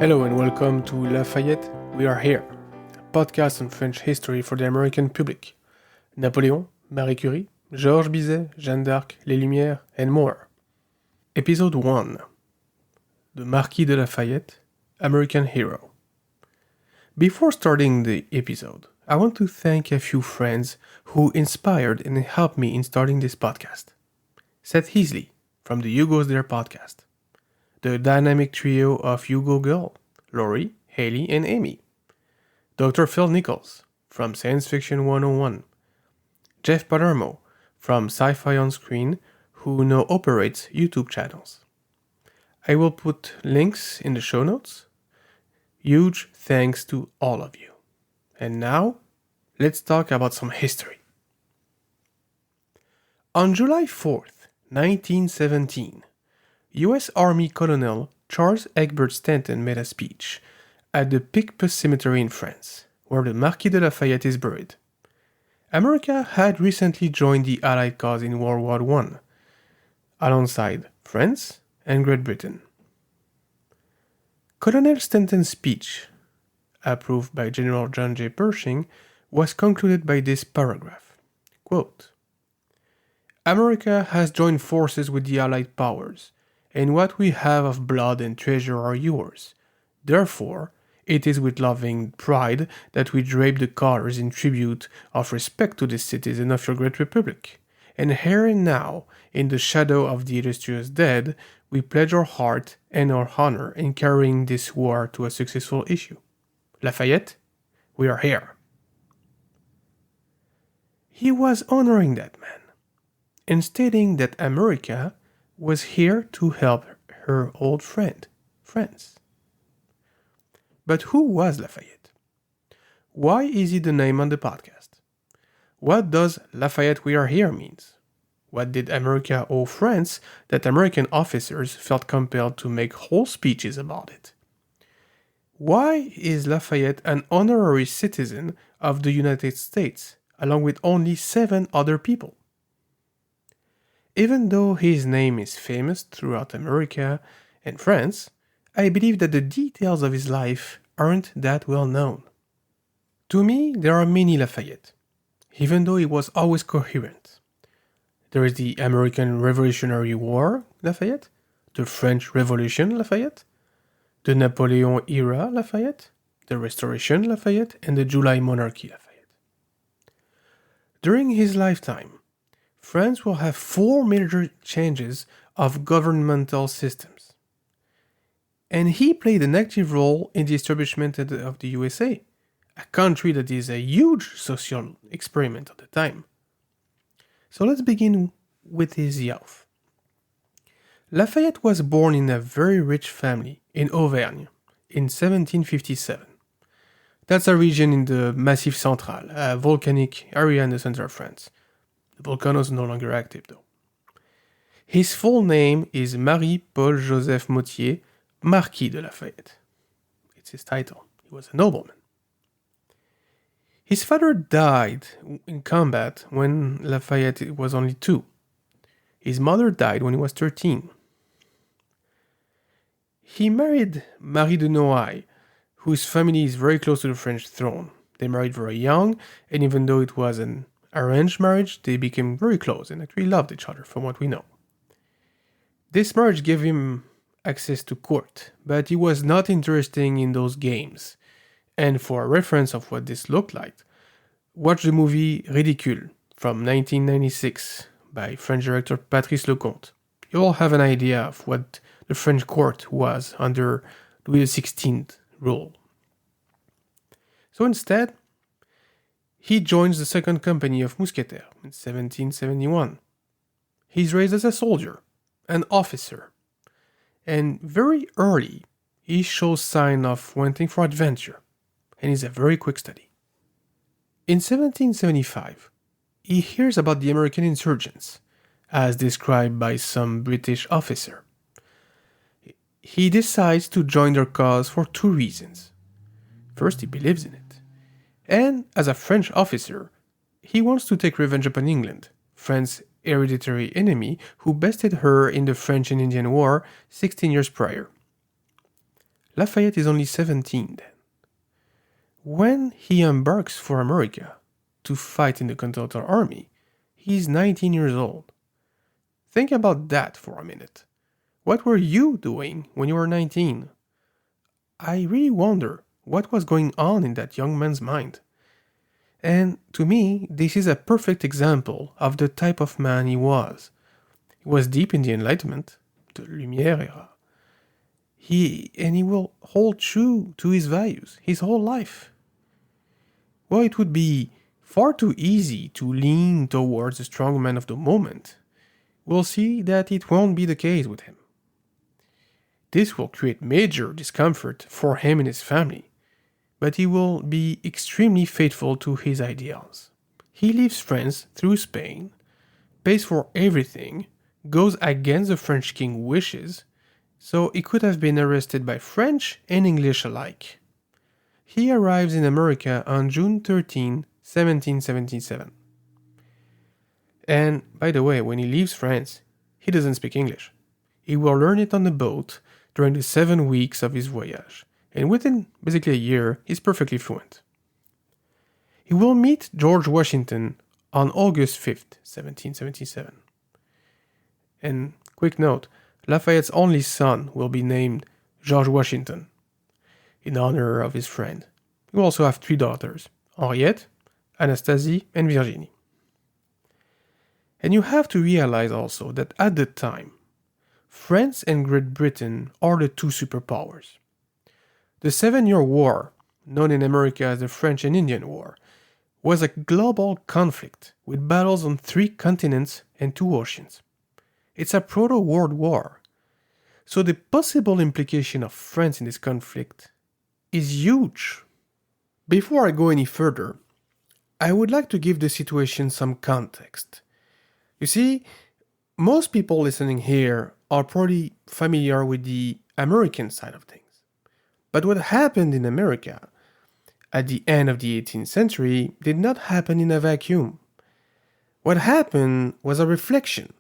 Hello and welcome to Lafayette, We Are Here, a podcast on French history for the American public. Napoléon, Marie Curie, Georges Bizet, Jeanne d'Arc, Les Lumières, and more. Episode 1. The Marquis de Lafayette, American Hero. Before starting the episode, I want to thank a few friends who inspired and helped me in starting this podcast. Seth Heasley, from the Hugo's There podcast. The dynamic trio of Hugo Girl, Laurie, Haley, and Amy. Dr. Phil Nichols, from Science Fiction 101. Jeff Palermo, from Sci-Fi On Screen, who now operates YouTube channels. I will put links in the show notes. Huge thanks to all of you. And now, let's talk about some history. On July 4th, 1917, U.S. Army Colonel Charles Egbert Stanton made a speech at the Picpus Cemetery in France, where the Marquis de Lafayette is buried. America had recently joined the Allied cause in World War I, alongside France and Great Britain. Colonel Stanton's speech, approved by General John J. Pershing, was concluded by this paragraph. Quote, America has joined forces with the Allied powers, and what we have of blood and treasure are yours. Therefore, it is with loving pride that we drape the colors in tribute of respect to the citizen of your great republic. And here and now, in the shadow of the illustrious dead, we pledge our heart and our honor in carrying this war to a successful issue. Lafayette, we are here. He was honoring that man, and stating that America was here to help her old friend, France. But who was Lafayette? Why is he the name on the podcast? What does Lafayette We Are Here means? What did America owe France that American officers felt compelled to make whole speeches about it? Why is Lafayette an honorary citizen of the United States, along with only 7 other people? Even though his name is famous throughout America and France, I believe that the details of his life aren't that well known. To me, there are many Lafayette, even though he was always coherent. There is the American Revolutionary War Lafayette, the French Revolution Lafayette, the Napoléon era Lafayette, the Restoration Lafayette, and the July Monarchy Lafayette. During his lifetime, France will have 4 major changes of governmental systems. And he played an active role in the establishment of the USA, a country that is a huge social experiment at the time. So let's begin with his youth. Lafayette was born in a very rich family in Auvergne in 1757. That's a region in the Massif Central, a volcanic area in the center of France. The volcano is no longer active, though. His full name is Marie-Paul-Joseph Mautier, Marquis de Lafayette. It's his title. He was a nobleman. His father died in combat when Lafayette was only 2. His mother died when he was 13. He married Marie de Noailles, whose family is very close to the French throne. They married very young, and even though it was an arranged marriage, they became very close and actually loved each other, from what we know. This marriage gave him access to court, but he was not interested in those games. And for a reference of what this looked like, watch the movie Ridicule from 1996 by French director Patrice Lecomte. You'll have an idea of what the French court was under Louis XVI rule. So instead, he joins the Second Company of Mousquetaires in 1771. He's raised as a soldier, an officer, and very early he shows signs of wanting for adventure, and is a very quick study. In 1775, he hears about the American insurgents, as described by some British officer. He decides to join their cause for 2 reasons. First, he believes in it. And as a French officer, he wants to take revenge upon England, France's hereditary enemy who bested her in the French and Indian War 16 years prior. Lafayette is only 17 then. When he embarks for America to fight in the Continental Army, he's 19 years old. Think about that for a minute. What were you doing when you were 19? I really wonder what was going on in that young man's mind. And to me, this is a perfect example of the type of man he was. He was deep in the Enlightenment, the Lumière era. He will hold true to his values his whole life. Well, it would be far too easy to lean towards the strong man of the moment. We'll see that it won't be the case with him. This will create major discomfort for him and his family, but he will be extremely faithful to his ideals. He leaves France through Spain, pays for everything, goes against the French king's wishes, so he could have been arrested by French and English alike. He arrives in America on June 13, 1777. And, by the way, when he leaves France, he doesn't speak English. He will learn it on the boat during the 7 weeks of his voyage, and within basically a year, he's perfectly fluent. He will meet George Washington on August 5th, 1777. And, quick note, Lafayette's only son will be named George Washington, in honor of his friend. He will also have 3 daughters, Henriette, Anastasie, and Virginie. And you have to realize also that at the time, France and Great Britain are the 2 superpowers. The 7-Year War, known in America as the French and Indian War, was a global conflict with battles on 3 continents and 2 oceans. It's a proto-world war. So the possible implication of France in this conflict is huge. Before I go any further, I would like to give the situation some context. You see, most people listening here are pretty familiar with the American side of things. But what happened in America at the end of the 18th century did not happen in a vacuum. What happened was a reflection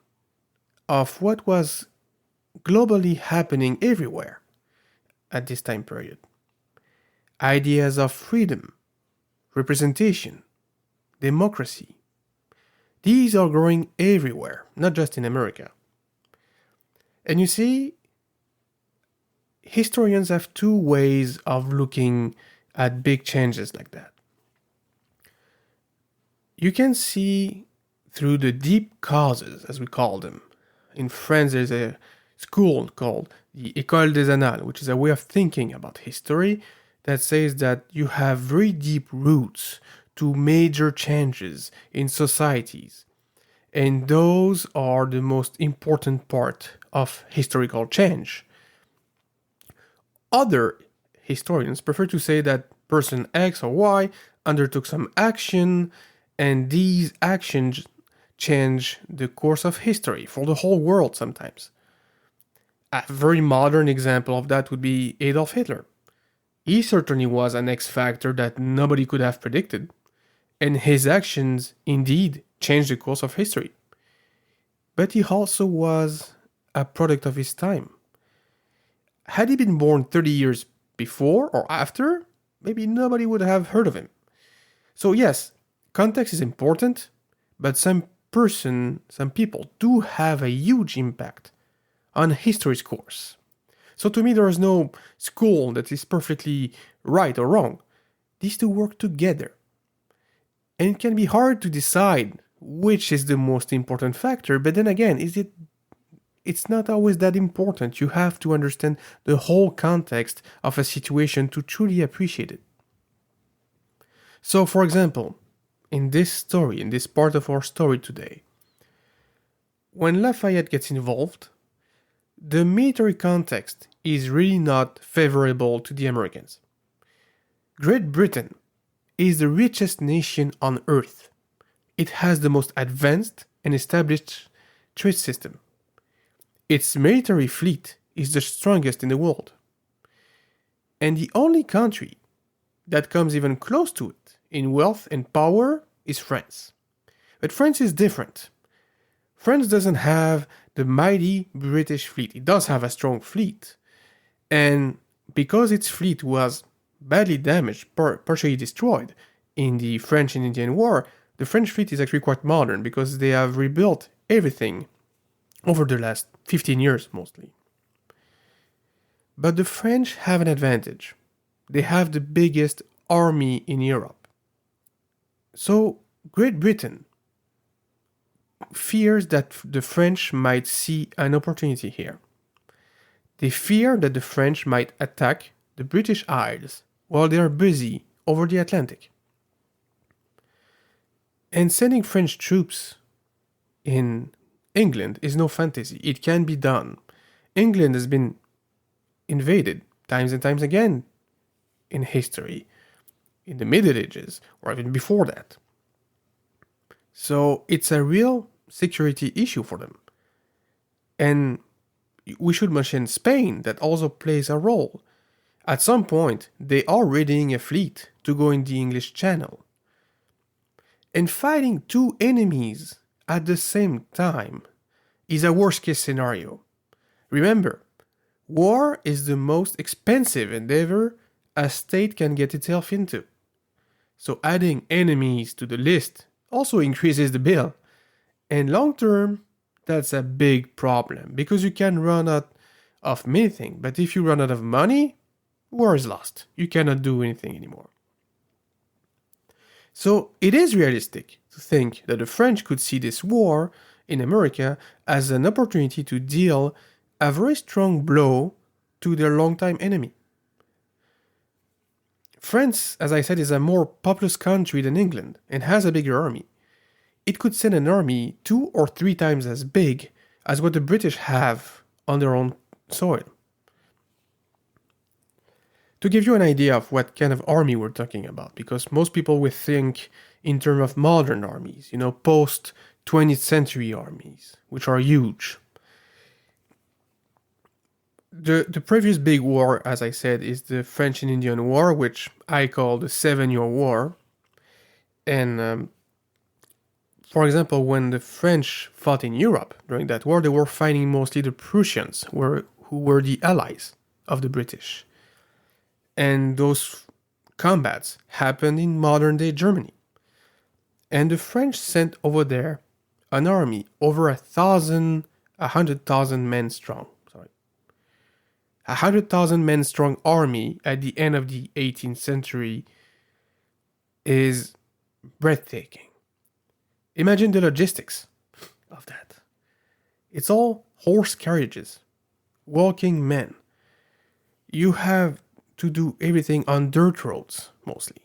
of what was globally happening everywhere at this time period. Ideas of freedom, representation, democracy. These are growing everywhere, not just in America. And you see, historians have 2 ways of looking at big changes like that. You can see through the deep causes, as we call them. In France, there's a school called the École des Annales, which is a way of thinking about history that says that you have very deep roots to major changes in societies. And those are the most important part of historical change. Other historians prefer to say that person X or Y undertook some action, and these actions change the course of history for the whole world sometimes. A very modern example of that would be Adolf Hitler. He certainly was an X factor that nobody could have predicted, and his actions indeed changed the course of history. But he also was a product of his time. Had he been born 30 years before or after, maybe nobody would have heard of him. So yes, context is important, but some people do have a huge impact on history's course. So to me, there is no school that is perfectly right or wrong. These 2 work together. And it can be hard to decide which is the most important factor, but then again, it's not always that important. You have to understand the whole context of a situation to truly appreciate it. So, for example, in this part of our story today, when Lafayette gets involved, the military context is really not favorable to the Americans. Great Britain is the richest nation on earth. It has the most advanced and established trade system. Its military fleet is the strongest in the world. And the only country that comes even close to it in wealth and power is France. But France is different. France doesn't have the mighty British fleet. It does have a strong fleet. And because its fleet was badly damaged, partially destroyed in the French and Indian War, the French fleet is actually quite modern because they have rebuilt everything over the last 15 years mostly. But the French have an advantage. They have the biggest army in Europe. So Great Britain fears that the French might see an opportunity here. They fear that the French might attack the British Isles while they are busy over the Atlantic. And sending French troops in England is no fantasy. It can be done. England has been invaded times and times again in history, in the Middle Ages, or even before that. So it's a real security issue for them. And we should mention Spain, that also plays a role. At some point, they are readying a fleet to go in the English Channel. And fighting two enemies at the same time is a worst case scenario. Remember, war is the most expensive endeavor a state can get itself into. So adding enemies to the list also increases the bill. And long term, that's a big problem because you can run out of many things. But if you run out of money, war is lost. You cannot do anything anymore. So it is realistic to think that the French could see this war in America as an opportunity to deal a very strong blow to their longtime enemy. France, as I said, is a more populous country than England and has a bigger army. It could send an army 2 or 3 times as big as what the British have on their own soil. To give you an idea of what kind of army we're talking about, because most people will think in terms of modern armies, post-20th century armies, which are huge. The previous big war, as I said, is the French and Indian War, which I call the 7-Year War. And for example, when the French fought in Europe during that war, they were fighting mostly the Prussians, who were the allies of the British. And those combats happened in modern-day Germany. And the French sent over there an army over 100,000 men strong. 100,000 men strong army at the end of the 18th century is breathtaking. Imagine the logistics of that. It's all horse carriages, walking men. You have to do everything on dirt roads, mostly.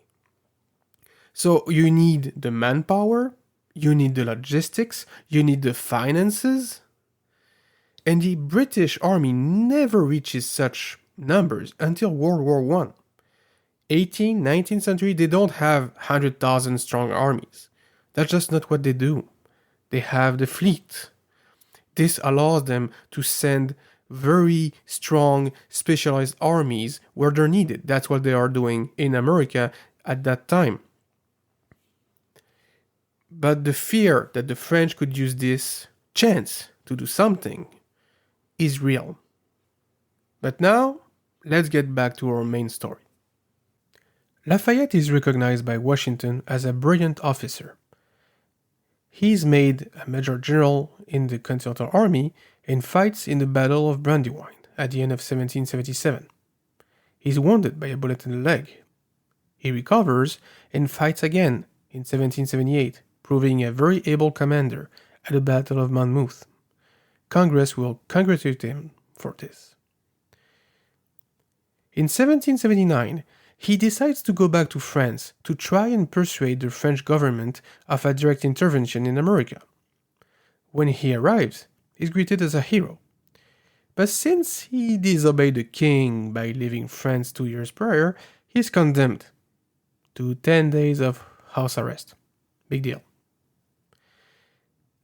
So you need the manpower, you need the logistics, you need the finances. And the British army never reaches such numbers until World War I. 18th, 19th century, they don't have 100,000 strong armies. That's just not what they do. They have the fleet. This allows them to send very strong, specialized armies where they're needed. That's what they are doing in America at that time. But the fear that the French could use this chance to do something is real. But now, let's get back to our main story. Lafayette is recognized by Washington as a brilliant officer. He's made a Major General in the Continental Army and fights in the Battle of Brandywine at the end of 1777. He's wounded by a bullet in the leg. He recovers and fights again in 1778, proving a very able commander at the Battle of Monmouth. Congress will congratulate him for this. In 1779, he decides to go back to France to try and persuade the French government of a direct intervention in America. When he arrives, he's greeted as a hero. But since he disobeyed the king by leaving France 2 years prior, he's condemned to 10 days of house arrest. Big deal.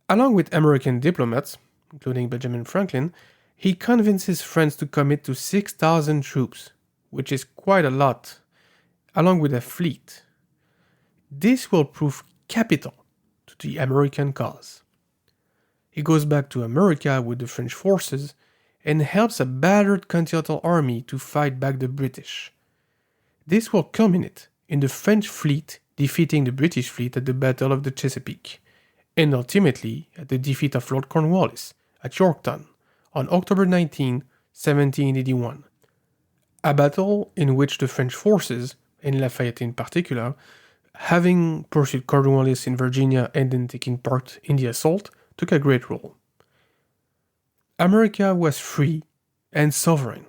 Along with American diplomats, including Benjamin Franklin, he convinces France to commit to 6,000 troops, which is quite a lot, along with a fleet. This will prove capital to the American cause. He goes back to America with the French forces, and helps a battered Continental Army to fight back the British. This will culminate in the French fleet defeating the British fleet at the Battle of the Chesapeake, and ultimately at the defeat of Lord Cornwallis at Yorktown on October 19, 1781. A battle in which the French forces, and Lafayette in particular, having pursued Cornwallis in Virginia and then taking part in the assault, took a great role. America was free and sovereign,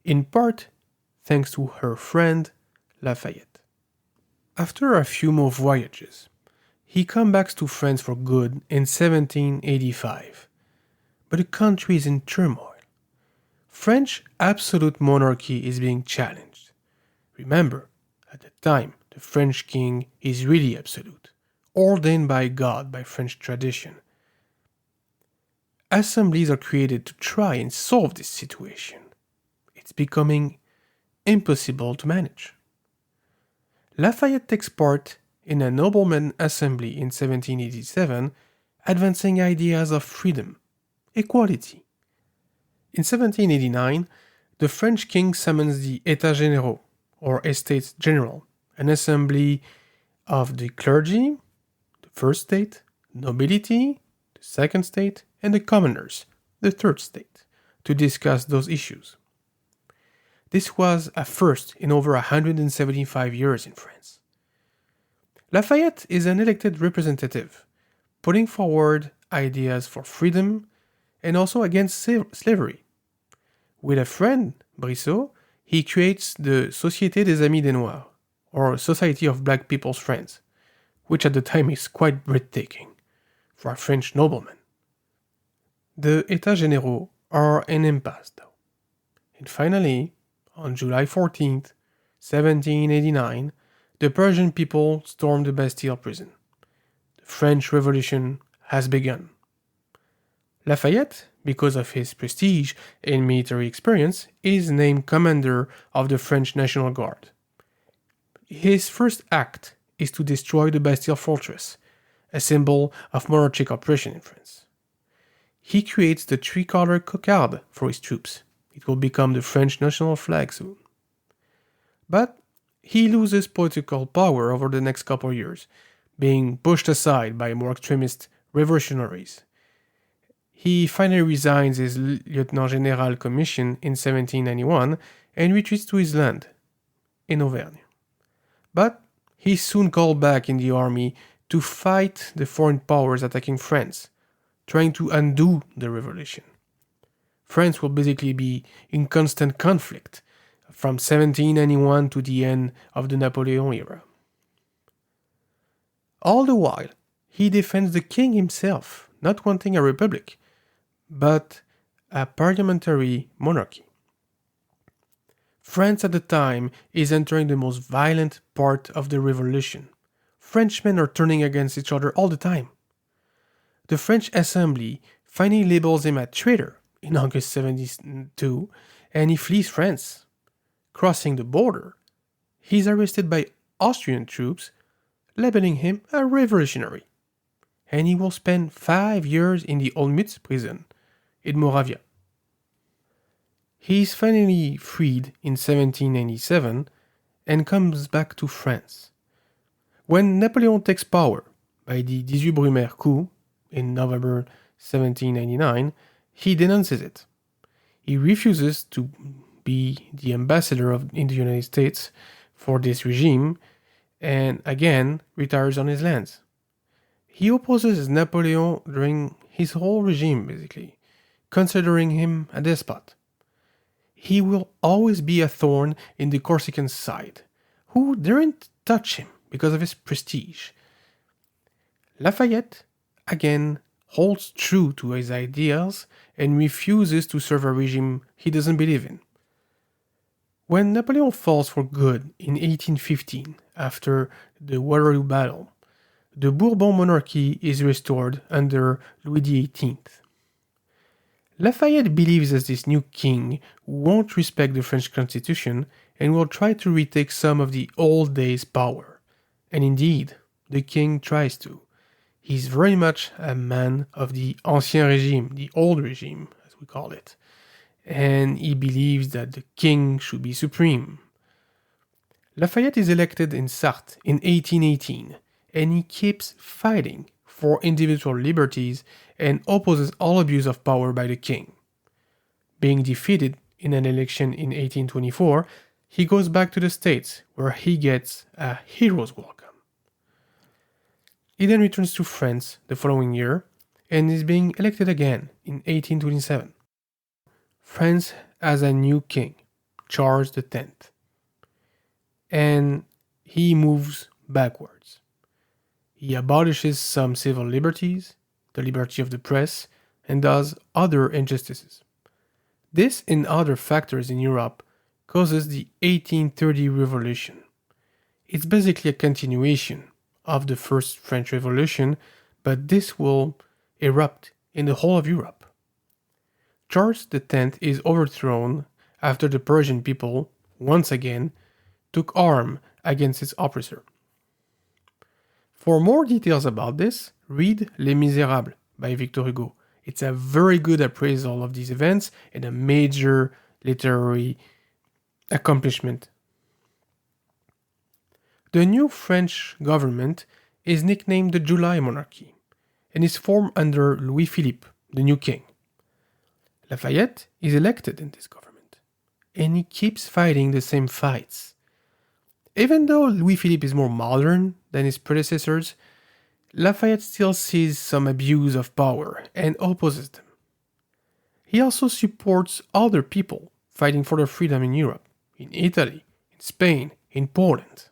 in part thanks to her friend Lafayette. After a few more voyages, he comes back to France for good in 1785, but the country is in turmoil. French absolute monarchy is being challenged. Remember, at the time, the French king is really absolute, ordained by God by French tradition. Assemblies are created to try and solve this situation. It's becoming impossible to manage. Lafayette takes part in a nobleman assembly in 1787, advancing ideas of freedom, equality. In 1789, the French king summons the États Généraux, or Estates General, an assembly of the clergy, the first state, nobility, the second state, and the commoners, the third state, to discuss those issues. This was a first in over 175 years in France. Lafayette is an elected representative, putting forward ideas for freedom and also against slavery. With a friend, Brissot, he creates the Société des Amis des Noirs, or Society of Black People's Friends, which at the time is quite breathtaking for a French nobleman. The États Généraux are an impasse, though. And finally, on July 14th, 1789, the Persian people stormed the Bastille prison. The French Revolution has begun. Lafayette, because of his prestige and military experience, is named commander of the French National Guard. His first act is to destroy the Bastille fortress, a symbol of monarchic oppression in France. He creates the tricolor cocarde for his troops. It will become the French national flag soon. But he loses political power over the next couple of years, being pushed aside by more extremist revolutionaries. He finally resigns his Lieutenant General commission in 1791 and retreats to his land, in Auvergne. But he's soon called back in the army to fight the foreign powers attacking France, trying to undo the revolution. France will basically be in constant conflict from 1791 to the end of the Napoléon era. All the while, he defends the king himself, not wanting a republic, but a parliamentary monarchy. France at the time is entering the most violent part of the revolution. Frenchmen are turning against each other all the time. The French Assembly finally labels him a traitor in August 1772, and he flees France. Crossing the border, he's arrested by Austrian troops, labeling him a revolutionary. And he will spend 5 years in the Olmütz prison in Moravia. He is finally freed in 1797 and comes back to France. When Napoleon takes power by the 18 Brumaire coup in November 1799, he denounces it. He refuses to be the ambassador in the United States for this regime and again retires on his lands. He opposes Napoleon during his whole regime, basically, considering him a despot. He will always be a thorn in the Corsican side, who daren't touch him because of his prestige. Lafayette, again, holds true to his ideals and refuses to serve a regime he doesn't believe in. When Napoleon falls for good in 1815, after the Waterloo Battle, the Bourbon monarchy is restored under Louis XVIII. Lafayette believes that this new king won't respect the French constitution and will try to retake some of the old days' power. And indeed, the king tries to. He's very much a man of the Ancien Régime, the old regime, as we call it. and he believes that the king should be supreme. Lafayette is elected in Sarthe in 1818, and he keeps fighting for individual liberties and opposes all abuse of power by the king. Being defeated in an election in 1824, he goes back to the States, where he gets a hero's welcome. He then returns to France the following year and is being elected again in 1827. France has a new king, Charles X, and he moves backwards. He abolishes some civil liberties, the liberty of the press, and does other injustices. This and other factors in Europe causes the 1830 Revolution. It's basically a continuation of the First French Revolution, but this will erupt in the whole of Europe. Charles X is overthrown after the Parisian people, once again, took arm against its oppressor. For more details about this, read Les Misérables by Victor Hugo. It's a very good appraisal of these events and a major literary accomplishment. The new French government is nicknamed the July Monarchy and is formed under Louis-Philippe, the new king. Lafayette is elected in this government, and he keeps fighting the same fights. Even though Louis-Philippe is more modern than his predecessors, Lafayette still sees some abuse of power and opposes them. He also supports other people fighting for their freedom in Europe, in Italy, in Spain, in Poland.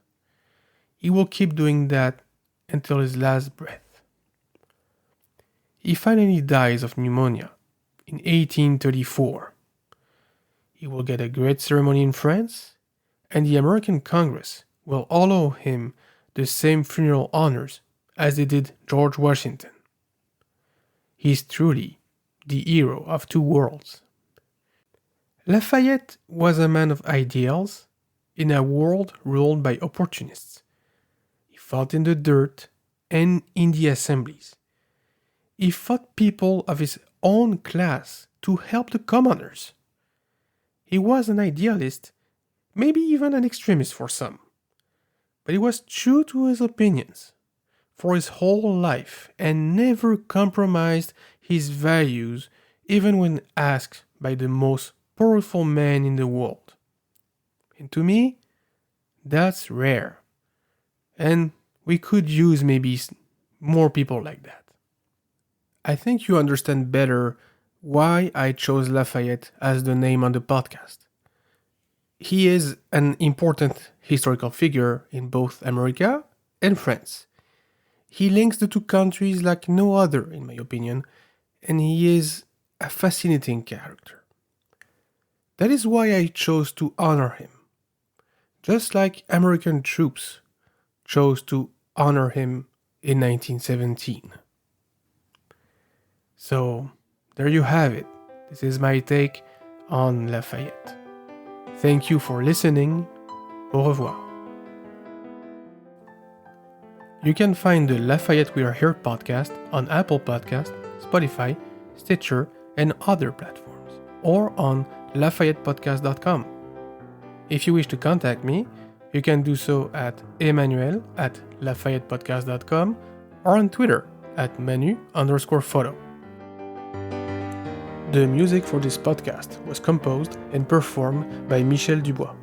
He will keep doing that until his last breath. He finally dies of pneumonia in 1834. He will get a great ceremony in France, and the American Congress will allow him the same funeral honors as they did George Washington. He is truly the hero of two worlds. Lafayette was a man of ideals in a world ruled by opportunists. He fought in the dirt and in the assemblies. He fought people of his own class to help the commoners. He was an idealist, maybe even an extremist for some, but he was true to his opinions for his whole life and never compromised his values even when asked by the most powerful man in the world. And to me, that's rare. And we could use maybe more people like that. I think you understand better why I chose Lafayette as the name on the podcast. He is an important historical figure in both America and France. He links the two countries like no other, in my opinion, and he is a fascinating character. That is why I chose to honor him, just like American troops chose to honor him in 1917. So, there you have it. This is my take on Lafayette. Thank you for listening. Au revoir. You can find the Lafayette We Are Here podcast on Apple Podcast, Spotify, Stitcher, and other platforms, or on LafayettePodcast.com. If you wish to contact me, you can do so at Emmanuel@LafayettePodcast.com or on Twitter at Manu_photo. The music for this podcast was composed and performed by Michel Dubois.